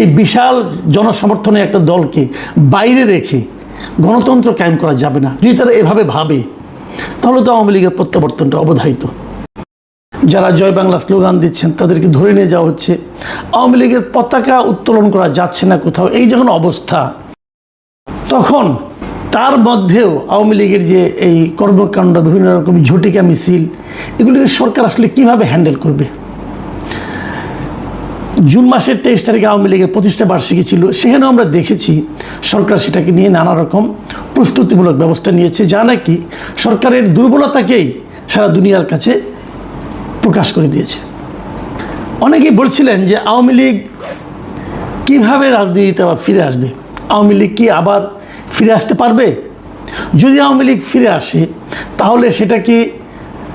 এই বিশাল জনসমর্থনে একটা দলকে বাইরে রেখে গণতন্ত্র কায়েম করা যাবে না। যদি তারা এভাবে ভাবে তাহলে তো আওয়ামী লীগের প্রত্যাবর্তনটা অবধারিত। যারা জয় বাংলা স্লোগান দিচ্ছেন তাদেরকে ধরে নিয়ে যাওয়া হচ্ছে, আওয়ামী লীগের পতাকা উত্তোলন করা যাচ্ছে না কোথাও, এই যখন অবস্থা, তখন তার মধ্যেও আওয়ামী লীগের যে এই কর্মকাণ্ড, বিভিন্ন রকম ঝটিকা মিছিল, এগুলিকে সরকার আসলে কীভাবে হ্যান্ডেল করবে? জুন মাসের 23 তারিখে আওয়ামী লীগের প্রতিষ্ঠা বার্ষিকী ছিল, সেখানেও আমরা দেখেছি সরকার সেটাকে নিয়ে নানা রকম প্রস্তুতিমূলক ব্যবস্থা নিয়েছে, যা নাকি সরকারের দুর্বলতাকেই সারা দুনিয়ার কাছে প্রকাশ করে দিয়েছে। অনেকেই বলছিলেন যে আওয়ামী লীগ কীভাবে রাজনীতিতে আবার ফিরে আসবে, আওয়ামী লীগ কি আবার ফিরে আসতে পারবে? যদি আওয়ামী লীগ ফিরে আসে তাহলে সেটা কি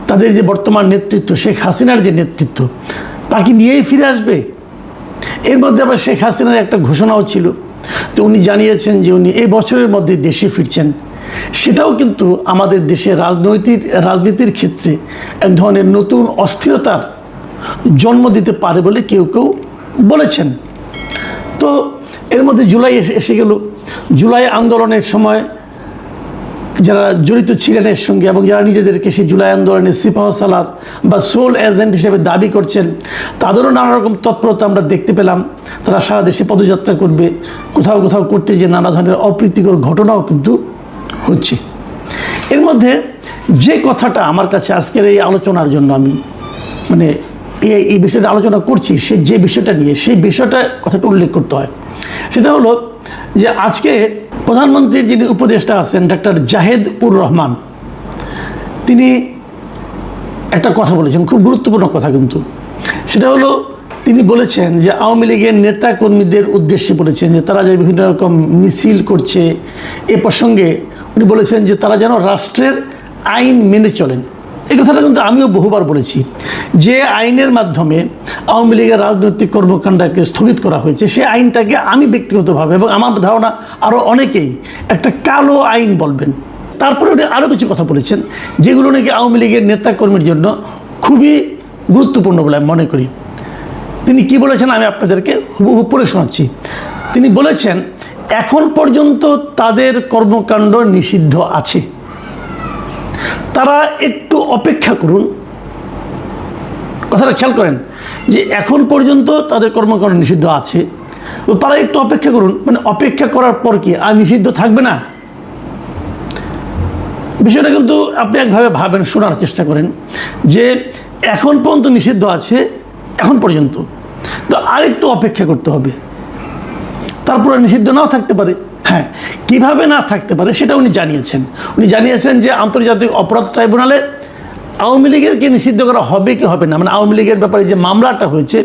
তাদের যে বর্তমান নেতৃত্ব শেখ হাসিনার যে নেতৃত্ব তাকে নিয়েই ফিরে আসবে? এর মধ্যে আবার শেখ হাসিনার একটা ঘোষণাও ছিল, তো উনি জানিয়েছেন যে উনি এই বছরের মধ্যে দেশে ফিরছেন। সেটাও কিন্তু আমাদের দেশে রাজনীতির ক্ষেত্রে এক ধরনের নতুন অস্থিরতার জন্ম দিতে পারে বলে কেউ কেউ বলেছেন। তো এর মধ্যে জুলাই এসে গেল। জুলাই আন্দোলনের সময় যারা জড়িত ছিলেন এর সঙ্গে এবং যারা নিজেদেরকে সেই জুলাই আন্দোলনের সিপাহসালার বা সোল এজেন্ট হিসেবে দাবি করছেন, তাদেরও নানা রকম তৎপরতা আমরা দেখতে পেলাম। তারা সারা দেশে পদযাত্রা করবে, কোথাও কোথাও করতে যে নানা ধরনের অপ্রীতিকর ঘটনাও কিন্তু হচ্ছে। এর মধ্যে যে কথাটা আমার কাছে আজকের এই আলোচনার জন্য আমি মানে এই বিষয়টা আলোচনা করছি, যে বিষয়টা নিয়ে সেই বিষয়টা কথাটা উল্লেখ করতে হয়, সেটা হলো যে আজকে প্রধানমন্ত্রীর যিনি উপদেষ্টা আছেন ডক্টর জাহেদ-উর-রহমান, তিনি একটা কথা বলেছেন, খুব গুরুত্বপূর্ণ কথা কিন্তু। সেটা হলো তিনি বলেছেন যে আওয়ামী লীগের নেতা কর্মীদের উদ্দেশ্যে বলেছেন যে তারা যে বিভিন্ন রকম মিছিল করছে, এ প্রসঙ্গে উনি বলেছেন যে তারা যেন রাষ্ট্রের আইন মেনে চলেন। এই কথাটা কিন্তু আমিও বহুবার বলেছি, যে আইনের মাধ্যমে আওয়ামী লীগের রাজনৈতিক কর্মকাণ্ডকে স্থগিত করা হয়েছে, সেই আইনটাকে আমি ব্যক্তিগতভাবে এবং আমার ধারণা আরও অনেকেই একটা কালো আইন বলবেন। তারপরে উনি আরও কিছু কথা বলেছেন যেগুলো নাকি আওয়ামী লীগের নেতাকর্মীর জন্য খুবই গুরুত্বপূর্ণ বলে আমি মনে করি। তিনি কি বলেছেন আমি আপনাদেরকে হুবহু পড়ে শোনাচ্ছি। তিনি বলেছেন, এখন পর্যন্ত তাদের কর্মকাণ্ড নিষিদ্ধ আছে, তারা একটু অপেক্ষা করুন। কথাটা খেয়াল করেন যে এখন পর্যন্ত তাদের কর্মকাণ্ড নিষিদ্ধ আছে, তো তারা একটু অপেক্ষা করুন। মানে অপেক্ষা করার পর কি আর নিষিদ্ধ থাকবে না? বিষয়টা কিন্তু আপনি একভাবে ভাবেন, শোনার চেষ্টা করেন যে এখন পর্যন্ত নিষিদ্ধ আছে, এখন পর্যন্ত, তো আরেকটু অপেক্ষা করতে হবে, তারপরে নিষিদ্ধ নাও থাকতে পারে। হ্যাঁ, কিভাবে না থাকতে পারে সেটা উনি জানিয়েছেন। উনি জানিয়েছেন যে আন্তর্জাতিক অপরাধ ট্রাইব্যুনালে আওয়ামী লীগেরকে নিষিদ্ধ করা হবে কি হবে না, মানে আওয়ামী লীগের ব্যাপারে যে মামলাটা হয়েছে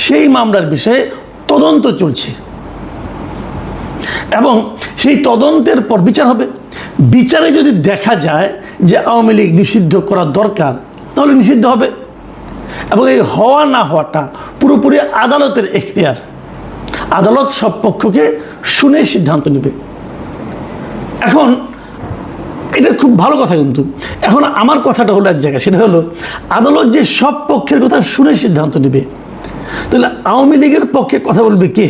সেই মামলার বিষয়ে তদন্ত চলছে এবং সেই তদন্তের পর বিচার হবে। বিচারে যদি দেখা যায় যে আওয়ামী লীগ নিষিদ্ধ করা দরকার তাহলে নিষিদ্ধ হবে এবং এই হওয়া না হওয়াটা পুরোপুরি আদালতের এখতিয়ার। আদালত সব পক্ষকে শুনে সিদ্ধান্ত নেবে। এখন এটা খুব ভালো কথা, কিন্তু এখন আমার কথাটা হলো এক জায়গায়, সেটা হলো আদালত যে সব পক্ষের কথা শুনে সিদ্ধান্ত নেবে, তাহলে আওয়ামী লীগের পক্ষে কথা বলবে কে?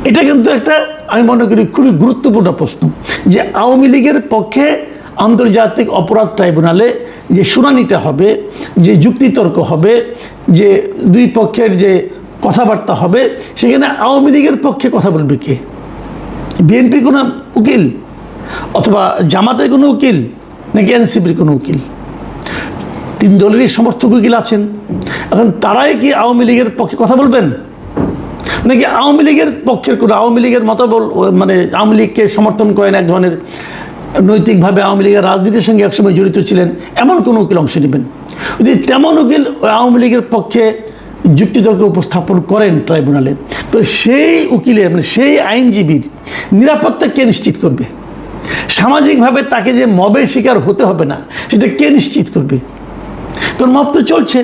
এটা কিন্তু একটা আমি মনে করি খুবই গুরুত্বপূর্ণ প্রশ্ন, যে আওয়ামী লীগের পক্ষে আন্তর্জাতিক অপরাধ ট্রাইব্যুনালে যে শুনানিটা হবে, যে যুক্তিতর্ক হবে, যে দুই পক্ষের যে কথাবার্তা হবে, সেখানে আওয়ামী লীগের পক্ষে কথা বলবে কে? বিএনপির কোনো উকিল, অথবা জামাতের কোনো উকিল, নাকি এনসিপির কোনো উকিল? তিন দলেরই সমর্থক উকিল আছেন। এখন তারাই কি আওয়ামী লীগের পক্ষে কথা বলবেন, নাকি আওয়ামী লীগের পক্ষের কোনো, আওয়ামী লীগের মতবল মানে আওয়ামী লীগকে সমর্থন করেন, এক ধরনের নৈতিকভাবে আওয়ামী লীগের রাজনীতির সঙ্গে একসময় জড়িত ছিলেন, এমন কোনো উকিল অংশ নেবেন? যদি তেমন উকিল আওয়ামী লীগের পক্ষে যুক্তিতর্ক উপস্থাপন করেন ট্রাইব্যুনালে, তো সেই উকিলের মানে সেই আইনজীবীর নিরাপত্তা কে নিশ্চিত করবে? সামাজিকভাবে তাকে যে মবের শিকার হতে হবে না সেটা কে নিশ্চিত করবে? কারণ মব তো চলছে।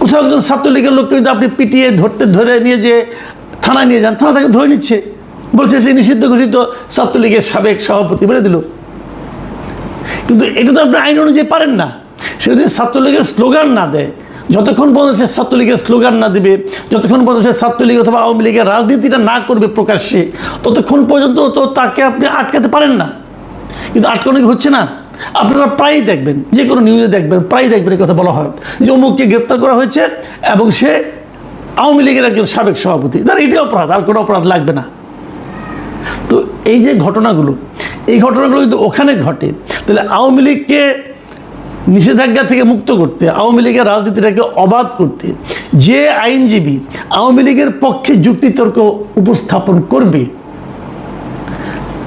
কোথাও একজন ছাত্রলীগের লোককে কিন্তু আপনি পিটিয়ে ধরে নিয়ে যে থানায় নিয়ে যান, থানা তাকে ধরে নিচ্ছে, বলছে সে নিষিদ্ধ ঘোষিত ছাত্রলীগের সাবেক সভাপতি বলে দিল। কিন্তু এটা তো আপনি আইন অনুযায়ী পারেন না। সে যদি ছাত্রলীগের স্লোগান না দেয়, যতক্ষণ পর্যন্ত সে ছাত্রলীগের স্লোগান না দেবে, যতক্ষণ পর্যন্ত সে ছাত্রলীগ অথবা আওয়ামী লীগের রাজনীতিটা না করবে প্রকাশ্যে, ততক্ষণ পর্যন্ত তো তাকে আপনি আটকাতে পারেন না। কিন্তু আটকানো কি হচ্ছে না? আপনারা প্রায়ই দেখবেন, যে কোনো নিউজে দেখবেন, প্রায়ই দেখবেন এই কথা বলা হয় যে অমুককে গ্রেপ্তার করা হয়েছে এবং সে আওয়ামী লীগের একজন সাবেক সভাপতি, তার এটি অপরাধ, আর কোনো অপরাধ লাগবে না। তো এই যে ঘটনাগুলো, এই ঘটনাগুলো যদি ওখানে ঘটে, তাহলে আওয়ামী লীগকে নিষেধাজ্ঞা থেকে মুক্ত করতে, আওয়ামী লীগের রাজনীতিটাকে অবাধ করতে যে আইনজীবী আওয়ামী লীগের পক্ষে যুক্তিতর্ক উপস্থাপন করবে,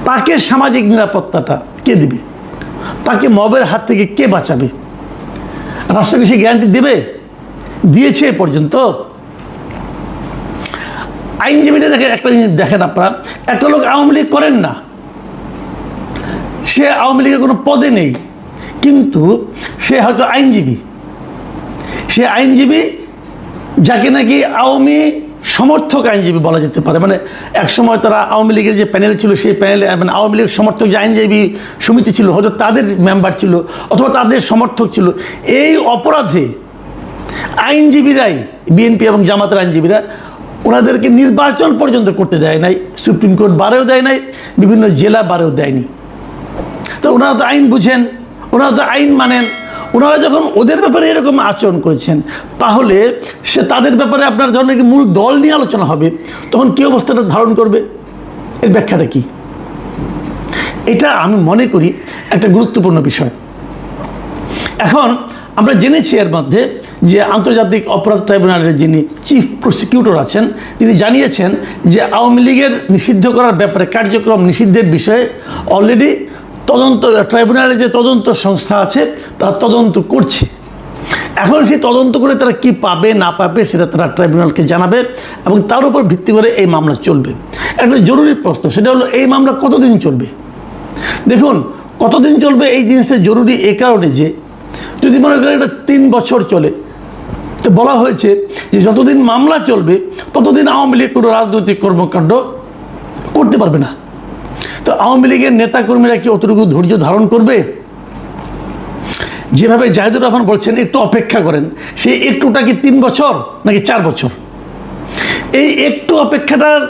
তাকে সামাজিক নিরাপত্তাটা কে দিবে? তাকে মবের হাত থেকে কে বাঁচাবে? রাষ্ট্রকে সে গ্যারান্টি দেবে? দিয়েছে এ পর্যন্ত? আইনজীবীদের দেখেন, একটা জিনিস দেখেন আপনারা, একটা লোক আওয়ামী লীগ করেন না, সে আওয়ামী লীগের কোনো পদে নেই, কিন্তু সে হয়তো আইনজীবী, সে আইনজীবী যাকে নাকি আওয়ামী সমর্থক আইনজীবী বলা যেতে পারে। মানে একসময় তারা আওয়ামী লীগের যে প্যানেল ছিল, সেই প্যানেলে মানে আওয়ামী লীগের সমর্থক যে আইনজীবী সমিতি ছিল, হয়তো তাদের মেম্বার ছিল অথবা তাদের সমর্থক ছিল। এই অপরাধে আইনজীবীরাই, বিএনপি এবং জামাতের আইনজীবীরা ওনাদেরকে নির্বাচন পর্যন্ত করতে দেয় নাই, সুপ্রিম কোর্ট বারেও দেয় নাই, বিভিন্ন জেলা বারেও দেয়নি। তো ওনারা তো আইন বুঝেন, ওনারা তো আইন মানেন। ওনারা যখন ওদের ব্যাপারে এরকম আচরণ করেছেন, তাহলে সে তাদের ব্যাপারে আপনার যখন নাকি মূল দল নিয়ে আলোচনা হবে, তখন কী অবস্থাটা ধারণ করবে? এর ব্যাখ্যাটা কি? এটা আমি মনে করি একটা গুরুত্বপূর্ণ বিষয়। এখন আমরা জেনেছি এর মধ্যে যে আন্তর্জাতিক অপরাধ ট্রাইব্যুনালের যিনি চিফ প্রসিকিউটর আছেন, তিনি জানিয়েছেন যে আওয়ামী লীগের নিষিদ্ধ করার ব্যাপারে, কার্যক্রম নিষিদ্ধের বিষয়ে অলরেডি তদন্ত, ট্রাইব্যুনালে যে তদন্ত সংস্থা আছে তারা তদন্ত করছে। এখন সেই তদন্ত করে তারা কি পাবে না পাবে সেটা তারা ট্রাইব্যুনালকে জানাবে এবং তার উপর ভিত্তি করে এই মামলা চলবে। একটা জরুরি প্রশ্ন, সেটা হলো এই মামলা কতদিন চলবে? দেখুন, কতদিন চলবে এই জিনিসটা জরুরি এ কারণে যে যদি মনে করেন এটা 3 বছর চলে, তো বলা হয়েছে যে যতদিন মামলা চলবে ততদিন আওয়ামী লীগ কোনো রাজনৈতিক কর্মকাণ্ড করতে পারবে না। তো আওয়ামী লীগের নেতাকর্মীরা কি অতটুকু ধৈর্য ধারণ করবে? যেভাবে জাহিদুর রহমান বলছেন একটু অপেক্ষা করেন, সেই একটুটা কি 3 বছর নাকি 4 বছর? এই একটু অপেক্ষাটার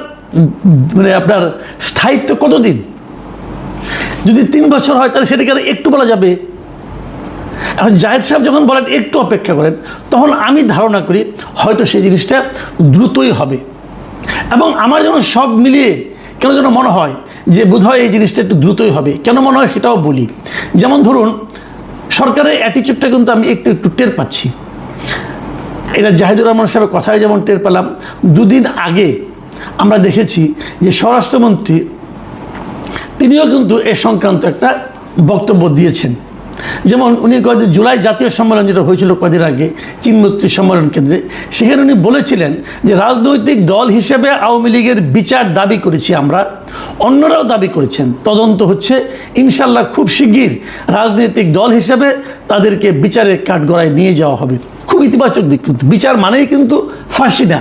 মানে আপনার স্থায়িত্ব কতদিন? যদি 3 বছর হয় তাহলে সেটাকে আর একটু বলা যাবে? এখন জাহিদ সাহেব যখন বলেন একটু অপেক্ষা করেন, তখন আমি ধারণা করি হয়তো সেই জিনিসটা দ্রুতই হবে। এবং আমার যেমন সব মিলিয়ে কেন যেন মনে হয় যে বোধহয় এই জিনিসটা একটু দ্রুতই হবে। কেন মনে হয় সেটাও বলি। যেমন ধরুন, সরকারের অ্যাটিচিউডটা কিন্তু আমি একটু একটু টের পাচ্ছি। এটা জাহিদুর রহমান সাহেবের কথায় যেমন টের পেলাম, 2 দিন আগে আমরা দেখেছি যে স্বরাষ্ট্রমন্ত্রী তিনিও কিন্তু এ সংক্রান্ত একটা বক্তব্য দিয়েছেন। যেমন উনি কয়েকদিন জুলাই জাতীয় সম্মেলন যেটা হয়েছিল কয়েকদিন আগে চিনমৈত্রী সম্মেলন কেন্দ্রে, সেখানে উনি বলেছিলেন যে রাজনৈতিক দল হিসেবে আওয়ামী লীগের বিচার দাবি করেছি আমরা, অন্যরাও দাবি করেছেন, তদন্ত হচ্ছে, ইনশাল্লাহ খুব শিগগির রাজনৈতিক দল হিসেবে তাদেরকে বিচারের কাঠগড়ায় নিয়ে যাওয়া হবে। খুব ইতিবাচক দিক। কিন্তু বিচার মানেই কিন্তু ফাঁসি না,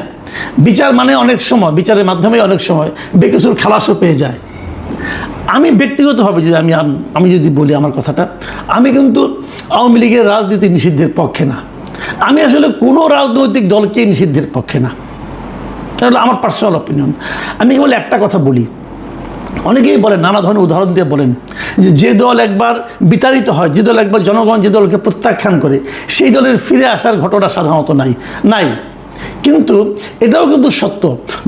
বিচার মানে অনেক সময় বিচারের মাধ্যমে অনেক সময় বেকসুর খালাসও পেয়ে যায়। আমি ব্যক্তিগতভাবে যদি আমি যদি বলি আমার কথাটা, আমি কিন্তু আওয়ামী লীগের রাজনীতি নিষিদ্ধের পক্ষে না। আমি আসলে কোনো রাজনৈতিক দলকে নিষিদ্ধের পক্ষে না, তাহলে আমার পার্সোনাল অপিনিয়ন। আমি কেবল একটা কথা বলি, অনেকেই বলেন, নানা ধরনের উদাহরণ দিয়ে বলেন যে দল একবার বিতাড়িত হয়, যে দল একবার জনগণ যে দলকে প্রত্যাখ্যান করে, সেই দলের ফিরে আসার ঘটনা সাধারণত নাই। কিন্তু এটাও কিন্তু সত্য,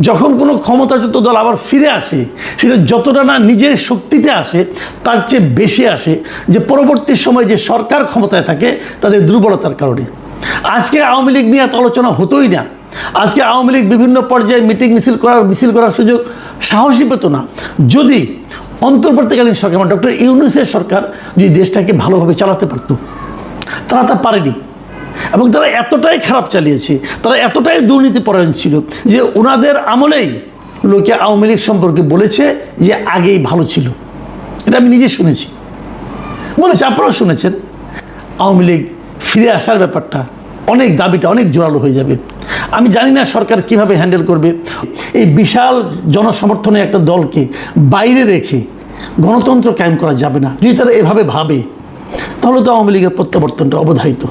যখন কোনো ক্ষমতাচ্যুত দল আবার ফিরে আসে, সেটা যতটা না নিজের শক্তিতে আসে, তার চেয়ে বেশি আসে যে পরবর্তী সময় যে সরকার ক্ষমতায় থাকে তাদের দুর্বলতার কারণে। আজকে আওয়ামী লীগ নিয়ে এত আলোচনা হতোই না। আজকে আওয়ামী লীগ বিভিন্ন পর্যায়ে মিছিল করার সুযোগ সাহসী পেত না যদি অন্তর্বর্তীকালীন সরকার, মানে ডক্টর ইউনূসের সরকার যদি দেশটাকে ভালোভাবে চালাতে পারত। তারা তা পারেনি এবং তারা এতটাই খারাপ চালিয়েছে, তারা এতটাই দুর্নীতিপরায়ণ ছিল যে ওনাদের আমলেই লোকে আওয়ামী লীগ সম্পর্কে বলেছে যে আগেই ভালো ছিল। এটা আমি নিজে শুনেছি, বলেছে, আপনারাও শুনেছেন। আওয়ামী লীগ ফিরে আসার ব্যাপারটা অনেক দাবিটা অনেক জোরালো হয়ে যাবে। আমি জানি না সরকার কিভাবে হ্যান্ডেল করবে। এই বিশাল জনসমর্থনে একটা দলকে বাইরে রেখে গণতন্ত্র কায়েম করা যাবে না। যদি তারা এভাবে ভাবে, তাহলে তো আওয়ামী লীগের প্রত্যাবর্তনটা অবধারিত।